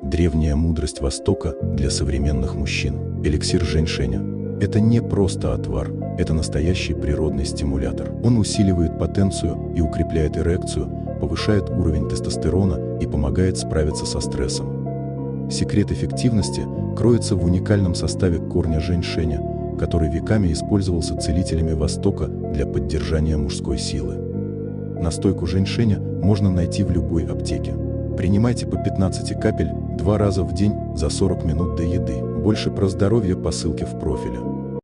Древняя мудрость Востока для современных мужчин. Эликсир женьшеня. Это не просто отвар, это настоящий природный стимулятор. Он усиливает потенцию и укрепляет эрекцию, повышает уровень тестостерона и помогает справиться со стрессом. Секрет эффективности кроется в уникальном составе корня женьшеня, который веками использовался целителями Востока для поддержания мужской силы. Настойку женьшеня можно найти в любой аптеке. Принимайте по 15 капель 2 раза в день за 40 минут до еды. Больше про здоровье по ссылке в профиле.